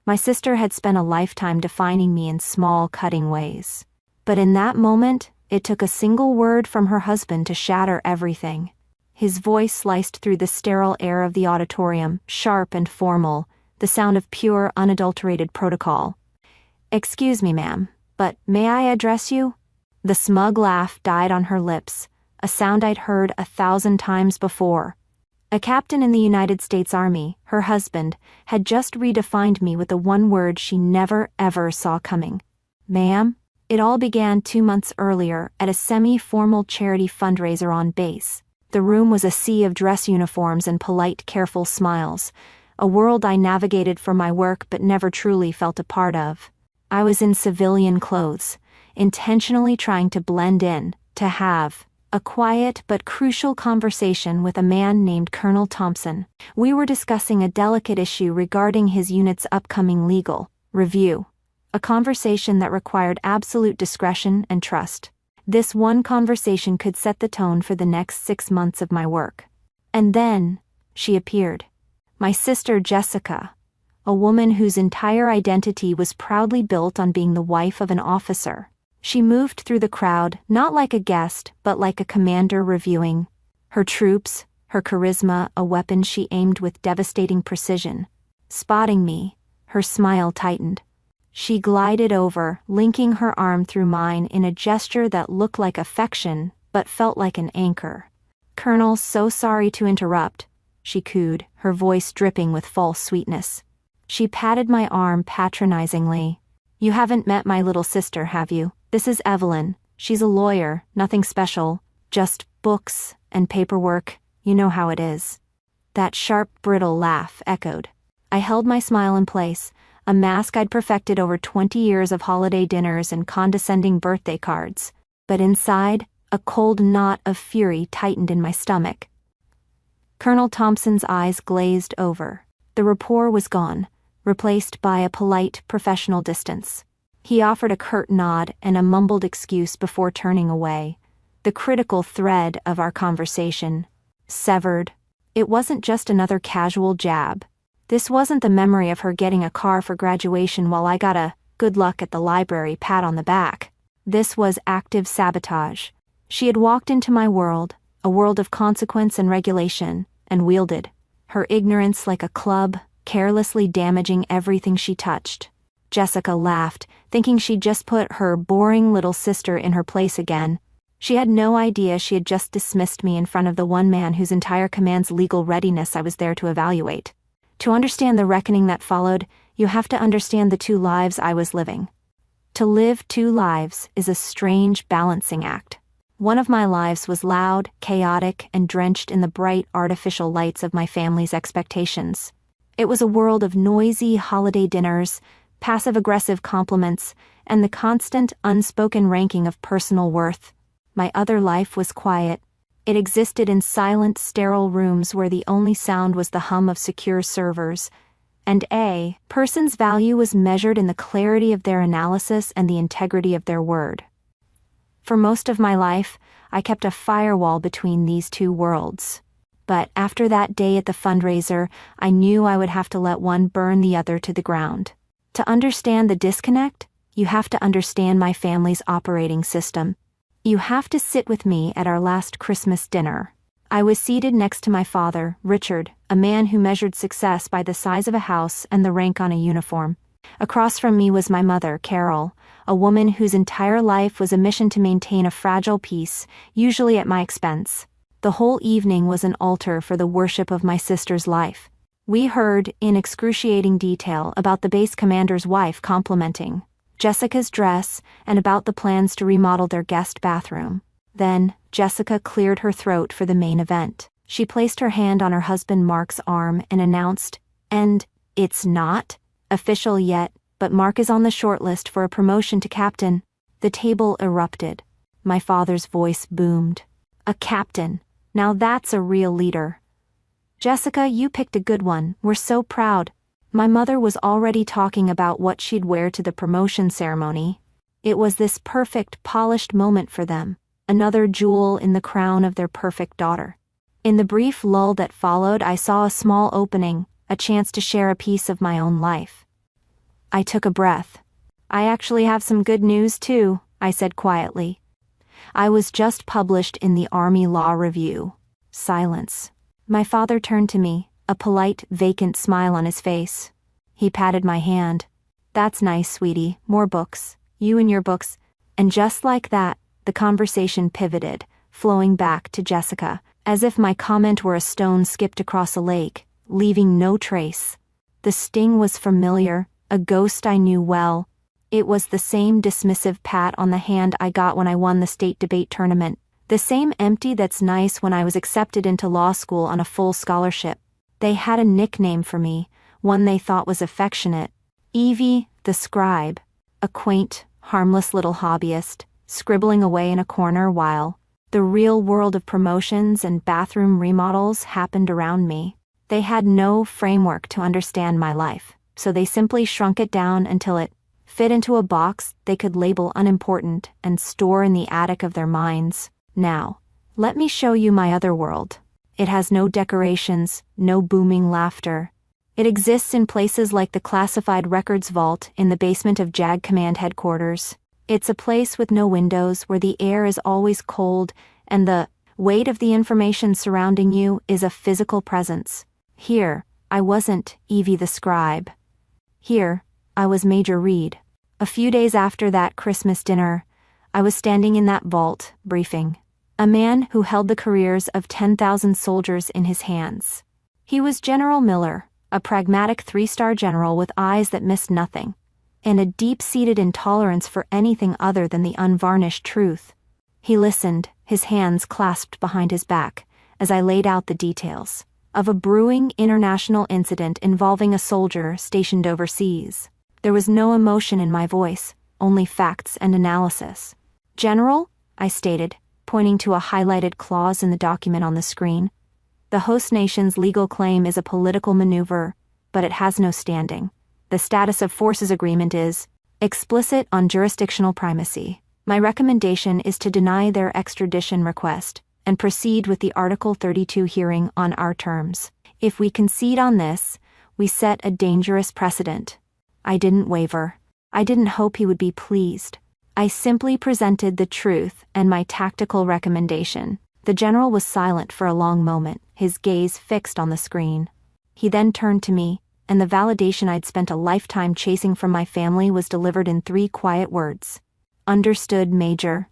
My sister had spent a lifetime defining me in small, cutting ways. But in that moment, it took a single word from her husband to shatter everything. His voice sliced through the sterile air of the auditorium, sharp and formal, the sound of pure, unadulterated protocol. "Excuse me, ma'am, but may I address you?" The smug laugh died on her lips, a sound I'd heard 1,000 times before. A captain in the United States Army, her husband, had just redefined me with the one word she never ever saw coming. "Ma'am?" It all began 2 months earlier at a semi-formal charity fundraiser on base. The room was a sea of dress uniforms and polite, careful smiles, a world I navigated for my work but never truly felt a part of. I was in civilian clothes, intentionally trying to blend in, to have a quiet but crucial conversation with a man named Colonel Thompson. We were discussing a delicate issue regarding his unit's upcoming legal review, a conversation that required absolute discretion and trust. This one conversation could set the tone for the next 6 months of my work. And then, she appeared. My sister Jessica, a woman whose entire identity was proudly built on being the wife of an officer. She moved through the crowd, not like a guest, but like a commander reviewing her troops, her charisma a weapon she aimed with devastating precision. Spotting me, her smile tightened. She glided over, linking her arm through mine in a gesture that looked like affection, but felt like an anchor. "Colonel, so sorry to interrupt," she cooed, her voice dripping with false sweetness. She patted my arm patronizingly. "You haven't met my little sister, have you? This is Evelyn. She's a lawyer, nothing special, just books and paperwork, you know how it is." That sharp, brittle laugh echoed. I held my smile in place, a mask I'd perfected over 20 years of holiday dinners and condescending birthday cards. But inside, a cold knot of fury tightened in my stomach. Colonel Thompson's eyes glazed over. The rapport was gone, replaced by a polite, professional distance. He offered a curt nod and a mumbled excuse before turning away. The critical thread of our conversation severed. It wasn't just another casual jab. This wasn't the memory of her getting a car for graduation while I got a "good luck at the library" pat on the back. This was active sabotage. She had walked into my world, a world of consequence and regulation, and wielded her ignorance like a club, carelessly damaging everything she touched. Jessica laughed, thinking she'd just put her boring little sister in her place again. She had no idea she had just dismissed me in front of the one man whose entire command's legal readiness I was there to evaluate. To understand the reckoning that followed, you have to understand the 2 lives I was living. To live 2 lives is a strange balancing act. One of my lives was loud, chaotic, and drenched in the bright, artificial lights of my family's expectations. It was a world of noisy holiday dinners, passive-aggressive compliments, and the constant, unspoken ranking of personal worth. My other life was quiet. It existed in silent, sterile rooms where the only sound was the hum of secure servers, and a person's value was measured in the clarity of their analysis and the integrity of their word. For most of my life, I kept a firewall between these 2 worlds. But after that day at the fundraiser, I knew I would have to let one burn the other to the ground. To understand the disconnect, you have to understand my family's operating system. You have to sit with me at our last Christmas dinner. I was seated next to my father, Richard, a man who measured success by the size of a house and the rank on a uniform. Across from me was my mother, Carol, a woman whose entire life was a mission to maintain a fragile peace, usually at my expense. The whole evening was an altar for the worship of my sister's life. We heard, in excruciating detail, about the base commander's wife complimenting Jessica's dress and about the plans to remodel their guest bathroom. Then, Jessica cleared her throat for the main event. She placed her hand on her husband Mark's arm and announced, "And it's not official yet, but Mark is on the short list for a promotion to captain." The table erupted. My father's voice boomed. "A captain. Now that's a real leader. Jessica, you picked a good one. We're so proud." My mother was already talking about what she'd wear to the promotion ceremony. It was this perfect, polished moment for them, another jewel in the crown of their perfect daughter. In the brief lull that followed, I saw a small opening, a chance to share a piece of my own life. I took a breath. I actually have some good news too, I said quietly. I was just published in the Army Law Review. Silence. My father turned to me, a polite, vacant smile on his face. He patted my hand. That's nice, sweetie. More books. You and your books. And just like that, the conversation pivoted, flowing back to Jessica, as if my comment were a stone skipped across a lake, leaving no trace. The sting was familiar, a ghost I knew well. It was the same dismissive pat on the hand I got when I won the state debate tournament, the same empty that's nice when I was accepted into law school on a full scholarship. They had a nickname for me, one they thought was affectionate. Evie, the scribe, a quaint, harmless little hobbyist, scribbling away in a corner while the real world of promotions and bathroom remodels happened around me. They had no framework to understand my life, so they simply shrunk it down until it fit into a box they could label unimportant and store in the attic of their minds. Now, let me show you my other world. It has no decorations, no booming laughter. It exists in places like the classified records vault in the basement of JAG Command headquarters. It's a place with no windows where the air is always cold and the weight of the information surrounding you is a physical presence. Here, I wasn't Evie the scribe. Here, I was Major Reed. A few days after that Christmas dinner, I was standing in that vault, briefing a man who held the careers of 10,000 soldiers in his hands. He was General Miller, a pragmatic 3-star general with eyes that missed nothing, and a deep-seated intolerance for anything other than the unvarnished truth. He listened, his hands clasped behind his back, as I laid out the details of a brewing international incident involving a soldier stationed overseas. There was no emotion in my voice, only facts and analysis. General, I stated, pointing to a highlighted clause in the document on the screen. The host nation's legal claim is a political maneuver, but it has no standing. The status of forces agreement is explicit on jurisdictional primacy. My recommendation is to deny their extradition request and proceed with the Article 32 hearing on our terms. If we concede on this, we set a dangerous precedent. I didn't waver. I didn't hope he would be pleased. I simply presented the truth and my tactical recommendation. The general was silent for a long moment, his gaze fixed on the screen. He then turned to me, and the validation I'd spent a lifetime chasing from my family was delivered in 3 quiet words. Understood, Major.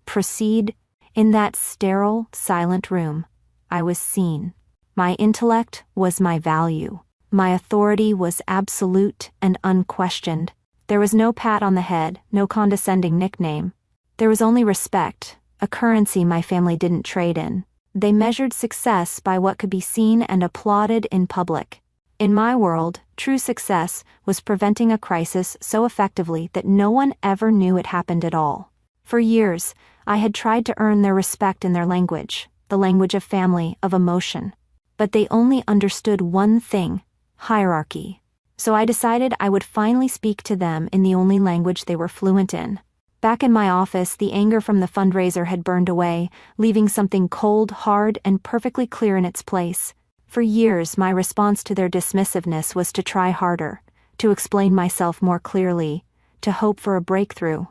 Proceed. In that sterile, silent room, I was seen. My intellect was my value. My authority was absolute and unquestioned. There was no pat on the head, no condescending nickname. There was only respect, a currency my family didn't trade in. They measured success by what could be seen and applauded in public. In my world, true success was preventing a crisis so effectively that no one ever knew it happened at all. For years, I had tried to earn their respect in their language, the language of family, of emotion. But they only understood one thing: hierarchy. So I decided I would finally speak to them in the only language they were fluent in. Back in my office, the anger from the fundraiser had burned away, leaving something cold, hard, and perfectly clear in its place. For years, my response to their dismissiveness was to try harder, to explain myself more clearly, to hope for a breakthrough.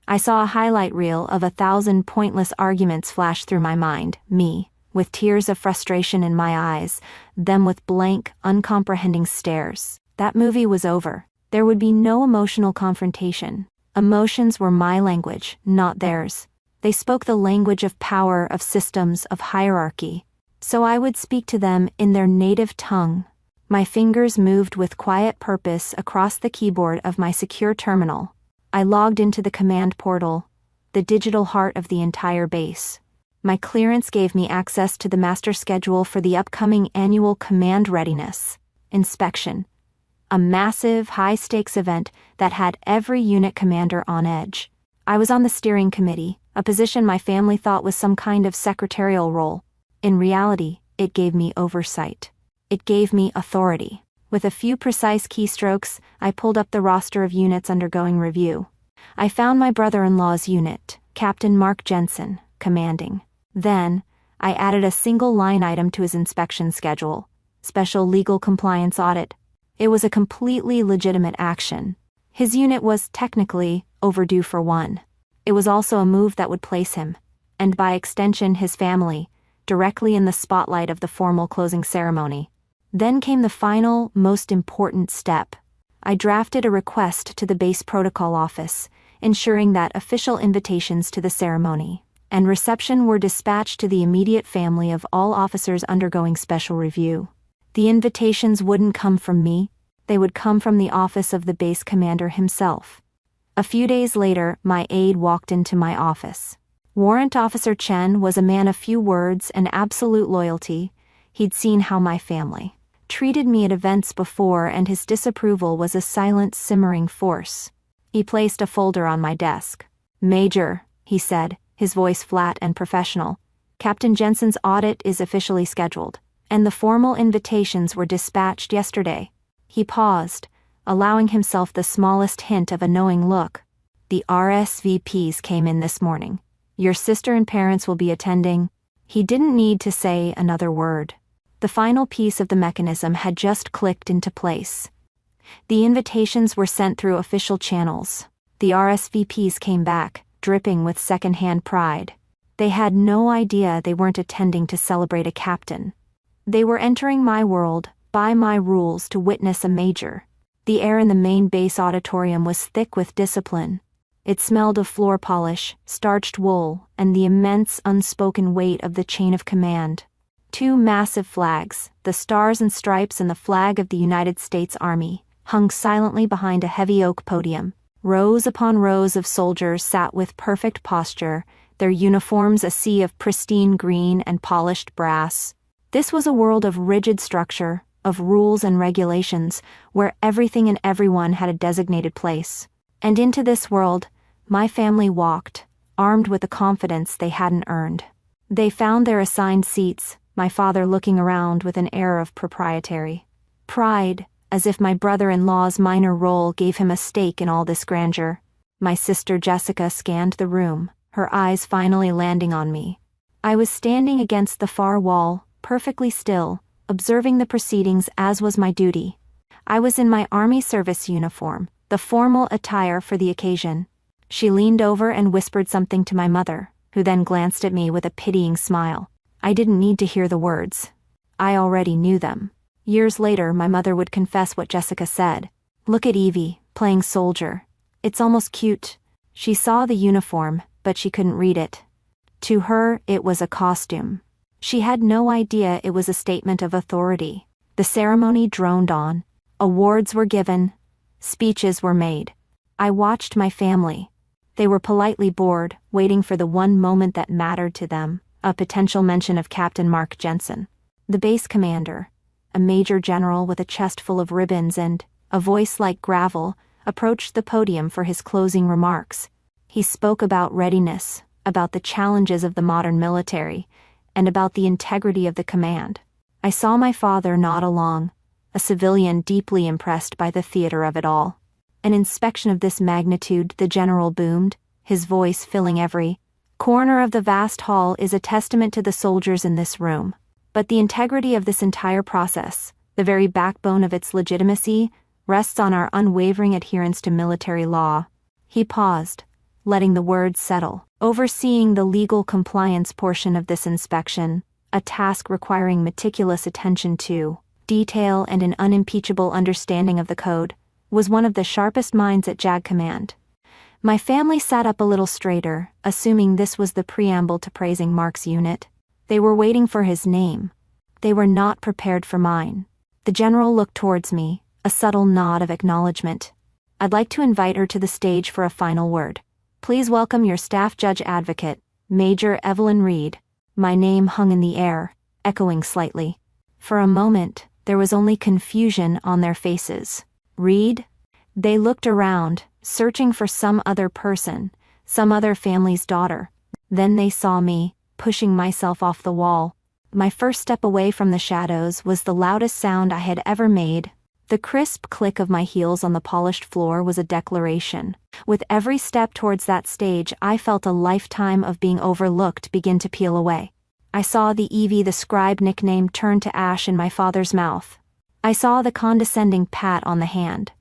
I saw a highlight reel of 1,000 pointless arguments flash through my mind, me, with tears of frustration in my eyes, them with blank, uncomprehending stares. That movie was over. There would be no emotional confrontation. Emotions were my language, not theirs. They spoke the language of power, of systems, of hierarchy. So I would speak to them in their native tongue. My fingers moved with quiet purpose across the keyboard of my secure terminal. I logged into the command portal, the digital heart of the entire base. My clearance gave me access to the master schedule for the upcoming annual command readiness inspection, a massive, high-stakes event that had every unit commander on edge. I was on the steering committee, a position my family thought was some kind of secretarial role. In reality, it gave me oversight. It gave me authority. With a few precise keystrokes, I pulled up the roster of units undergoing review. I found my brother-in-law's unit, Captain Mark Jensen, commanding. Then, I added a single line item to his inspection schedule: Special Legal Compliance Audit. It was a completely legitimate action. His unit was, technically, overdue for one. It was also a move that would place him, and by extension his family, directly in the spotlight of the formal closing ceremony. Then came the final, most important step. I drafted a request to the base protocol office, ensuring that official invitations to the ceremony and reception were dispatched to the immediate family of all officers undergoing special review. The invitations wouldn't come from me, they would come from the office of the base commander himself. A few days later, my aide walked into my office. Warrant Officer Chen was a man of few words and absolute loyalty. He'd seen how my family treated me at events before, and his disapproval was a silent, simmering force. He placed a folder on my desk. "Major," he said, his voice flat and professional, "Captain Jensen's audit is officially scheduled, and the formal invitations were dispatched yesterday." He paused, allowing himself the smallest hint of a knowing look. "The RSVPs came in this morning. Your sister and parents will be attending." He didn't need to say another word. The final piece of the mechanism had just clicked into place. The invitations were sent through official channels. The RSVPs came back, dripping with second-hand pride. They had no idea they weren't attending to celebrate a captain. They were entering my world, by my rules, to witness a major. The air in the main base auditorium was thick with discipline. It smelled of floor polish, starched wool, and the immense unspoken weight of the chain of command. Two massive flags, the Stars and Stripes and the flag of the United States Army, hung silently behind a heavy oak podium. Rows upon rows of soldiers sat with perfect posture, their uniforms a sea of pristine green and polished brass. This was a world of rigid structure, of rules and regulations, where everything and everyone had a designated place. And into this world, my family walked, armed with a confidence they hadn't earned. They found their assigned seats, my father looking around with an air of proprietary pride, as if my brother-in-law's minor role gave him a stake in all this grandeur. My sister Jessica scanned the room, her eyes finally landing on me. I was standing against the far wall, perfectly still, observing the proceedings as was my duty. I was in my Army service uniform, the formal attire for the occasion. She leaned over and whispered something to my mother, who then glanced at me with a pitying smile. I didn't need to hear the words. I already knew them. Years later, my mother would confess what Jessica said. "Look at Evie, playing soldier. It's almost cute." She saw the uniform, but she couldn't read it. To her, it was a costume. She had no idea it was a statement of authority. The ceremony droned on. Awards were given. Speeches were made. I watched my family. They were politely bored, waiting for the one moment that mattered to them, a potential mention of Captain Mark Jensen. The base commander, a major general with a chest full of ribbons and a voice like gravel, approached the podium for his closing remarks. He spoke about readiness, about the challenges of the modern military, and about the integrity of the command. I saw my father nod along, a civilian deeply impressed by the theater of it all. An inspection of this magnitude, the general boomed, his voice filling every corner of the vast hall, is a testament to the soldiers in this room. But the integrity of this entire process, the very backbone of its legitimacy, rests on our unwavering adherence to military law. He paused, letting the words settle. Overseeing the legal compliance portion of this inspection, a task requiring meticulous attention to detail and an unimpeachable understanding of the code, was one of the sharpest minds at JAG Command. My family sat up a little straighter, assuming this was the preamble to praising Mark's unit. They were waiting for his name. They were not prepared for mine. The general looked towards me, a subtle nod of acknowledgement. "I'd like to invite her to the stage for a final word. Please welcome your staff judge advocate, Major Evelyn Reed." My name hung in the air, echoing slightly. For a moment, there was only confusion on their faces. "Reed?" They looked around, searching for some other person, some other family's daughter. Then they saw me, pushing myself off the wall. My first step away from the shadows was the loudest sound I had ever made. The crisp click of my heels on the polished floor was a declaration. With every step towards that stage, I felt a lifetime of being overlooked begin to peel away. I saw the Evie the Scribe nickname turn to ash in my father's mouth. I saw the condescending pat on the hand,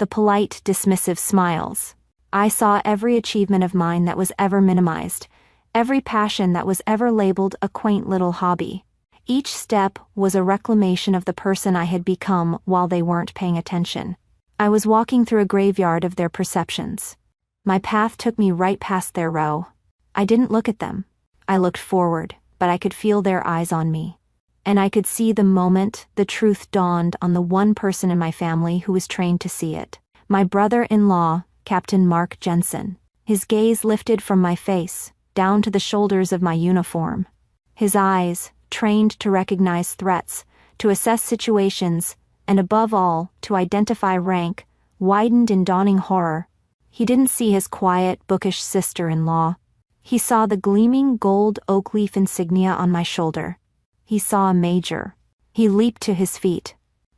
the polite, dismissive smiles. I saw every achievement of mine that was ever minimized, every passion that was ever labeled a quaint little hobby. Each step was a reclamation of the person I had become while they weren't paying attention. I was walking through a graveyard of their perceptions. My path took me right past their row. I didn't look at them. I looked forward, but I could feel their eyes on me. And I could see the moment the truth dawned on the one person in my family who was trained to see it. My brother-in-law, Captain Mark Jensen. His gaze lifted from my face, down to the shoulders of my uniform. His eyes, trained to recognize threats, to assess situations, and above all, to identify rank, widened in dawning horror. He didn't see his quiet, bookish sister-in-law. He saw the gleaming gold oak leaf insignia on my shoulder. He saw a major. He leaped to his feet.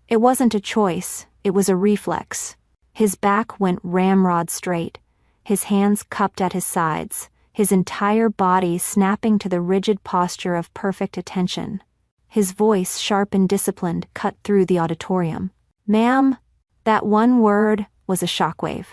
It wasn't a choice, it was a reflex. His back went ramrod straight, his hands cupped at his sides, his entire body snapping to the rigid posture of perfect attention. His voice, sharp and disciplined, cut through the auditorium. "Ma'am," that one word was a shockwave.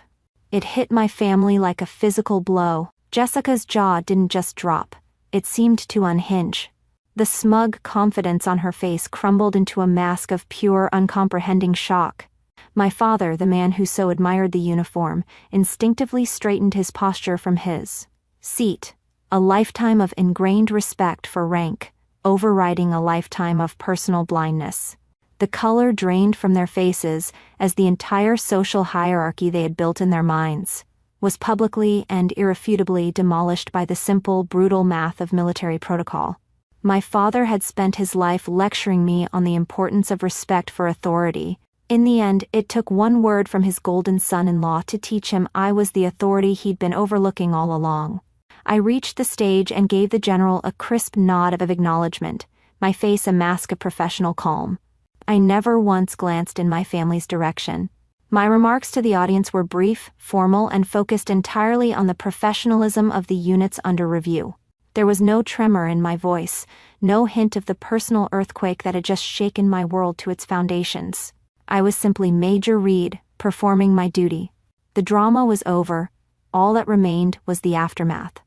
It hit my family like a physical blow. Jessica's jaw didn't just drop, it seemed to unhinge. The smug confidence on her face crumbled into a mask of pure, uncomprehending shock. My father, the man who so admired the uniform, instinctively straightened his posture from his seat, a lifetime of ingrained respect for rank, overriding a lifetime of personal blindness. The color drained from their faces as the entire social hierarchy they had built in their minds was publicly and irrefutably demolished by the simple, brutal math of military protocol. My father had spent his life lecturing me on the importance of respect for authority. In the end, it took one word from his golden son-in-law to teach him I was the authority he'd been overlooking all along. I reached the stage and gave the general a crisp nod of acknowledgement, my face a mask of professional calm. I never once glanced in my family's direction. My remarks to the audience were brief, formal, and focused entirely on the professionalism of the units under review. There was no tremor in my voice, no hint of the personal earthquake that had just shaken my world to its foundations. I was simply Major Reed, performing my duty. The drama was over. All that remained was the aftermath.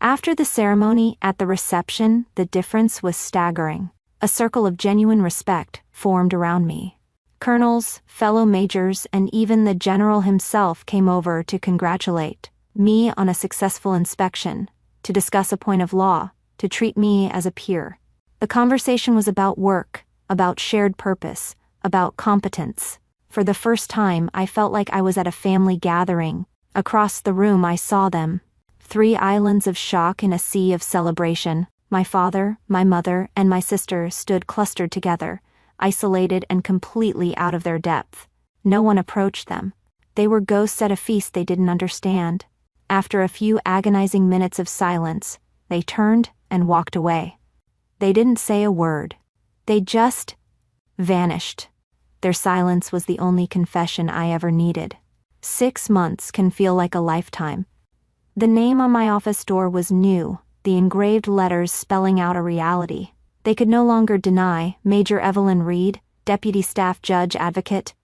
After the ceremony, at the reception, the difference was staggering. A circle of genuine respect formed around me. Colonels, fellow majors, and even the general himself came over to congratulate me on a successful inspection, to discuss a point of law, to treat me as a peer. The conversation was about work, about shared purpose, about competence. For the first time, I felt like I was at a family gathering. Across the room I saw them. 3 islands of shock in a sea of celebration. My father, my mother, and my sister stood clustered together, isolated and completely out of their depth. No one approached them. They were ghosts at a feast they didn't understand. After a few agonizing minutes of silence, they turned and walked away. They didn't say a word. They just vanished. Their silence was the only confession I ever needed. 6 months can feel like a lifetime. The name on my office door was new, the engraved letters spelling out a reality. They could no longer deny Major Evelyn Reed, Deputy Staff Judge Advocate.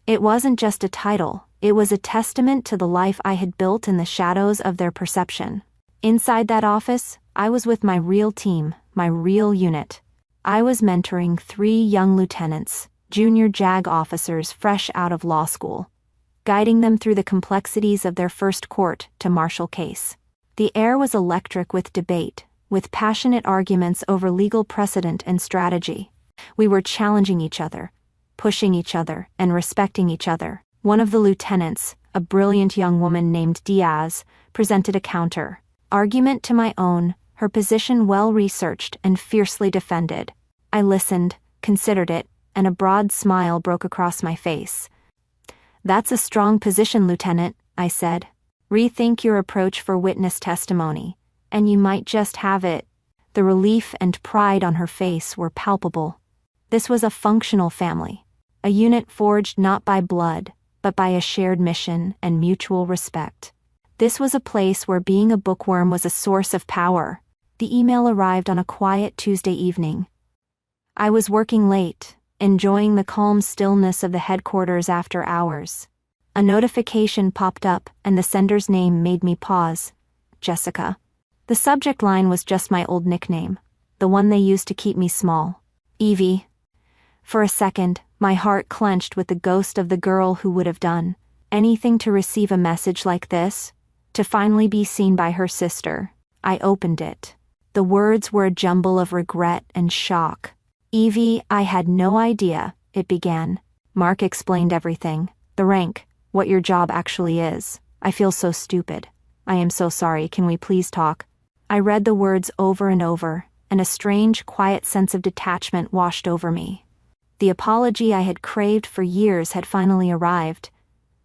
It wasn't just a title, it was a testament to the life I had built in the shadows of their perception. Inside that office, I was with my real team, my real unit. I was mentoring 3 young lieutenants, junior JAG officers fresh out of law school, guiding them through the complexities of their first court-to-martial case. The air was electric with debate, with passionate arguments over legal precedent and strategy. We were challenging each other, pushing each other, and respecting each other. One of the lieutenants, a brilliant young woman named Diaz, presented a counter argument to my own, her position well-researched and fiercely defended. I listened, considered it, and a broad smile broke across my face. "That's a strong position, Lieutenant," I said. "Rethink your approach for witness testimony, and you might just have it." The relief and pride on her face were palpable. This was a functional family, a unit forged not by blood, but by a shared mission and mutual respect. This was a place where being a bookworm was a source of power. The email arrived on a quiet Tuesday evening. I was working late, enjoying the calm stillness of the headquarters after hours. A notification popped up, and the sender's name made me pause. Jessica. The subject line was just my old nickname, the one they used to keep me small. Evie. For a second, my heart clenched with the ghost of the girl who would have done anything to receive a message like this, to finally be seen by her sister. I opened it. The words were a jumble of regret and shock. Evie, I had no idea, it began. Mark explained everything. The rank, what your job actually is. I feel so stupid. I am so sorry, can we please talk? I read the words over and over, and a strange, quiet sense of detachment washed over me. The apology I had craved for years had finally arrived,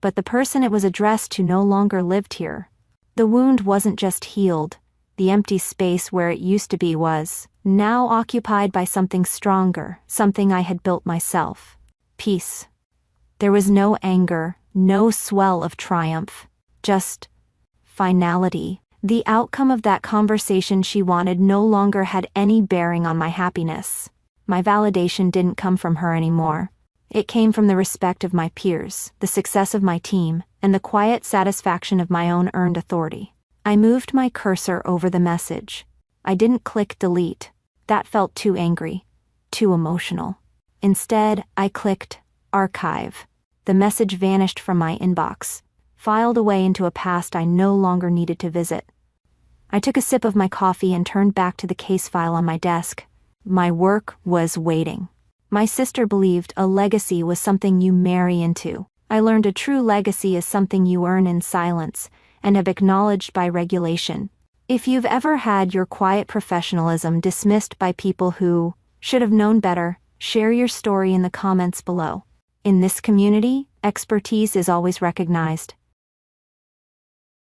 but the person it was addressed to no longer lived here. The wound wasn't just healed, the empty space where it used to be was now occupied by something stronger, something I had built myself. Peace. There was no anger, no swell of triumph, just finality. The outcome of that conversation she wanted no longer had any bearing on my happiness. My validation didn't come from her anymore. It came from the respect of my peers, the success of my team, and the quiet satisfaction of my own earned authority. I moved my cursor over the message. I didn't click delete. That felt too angry, too emotional. Instead, I clicked archive. The message vanished from my inbox, filed away into a past I no longer needed to visit. I took a sip of my coffee and turned back to the case file on my desk. My work was waiting. My sister believed a legacy was something you marry into. I learned a true legacy is something you earn in silence and have acknowledged by regulation. If you've ever had your quiet professionalism dismissed by people who should have known better, share your story in the comments below. In this community, expertise is always recognized.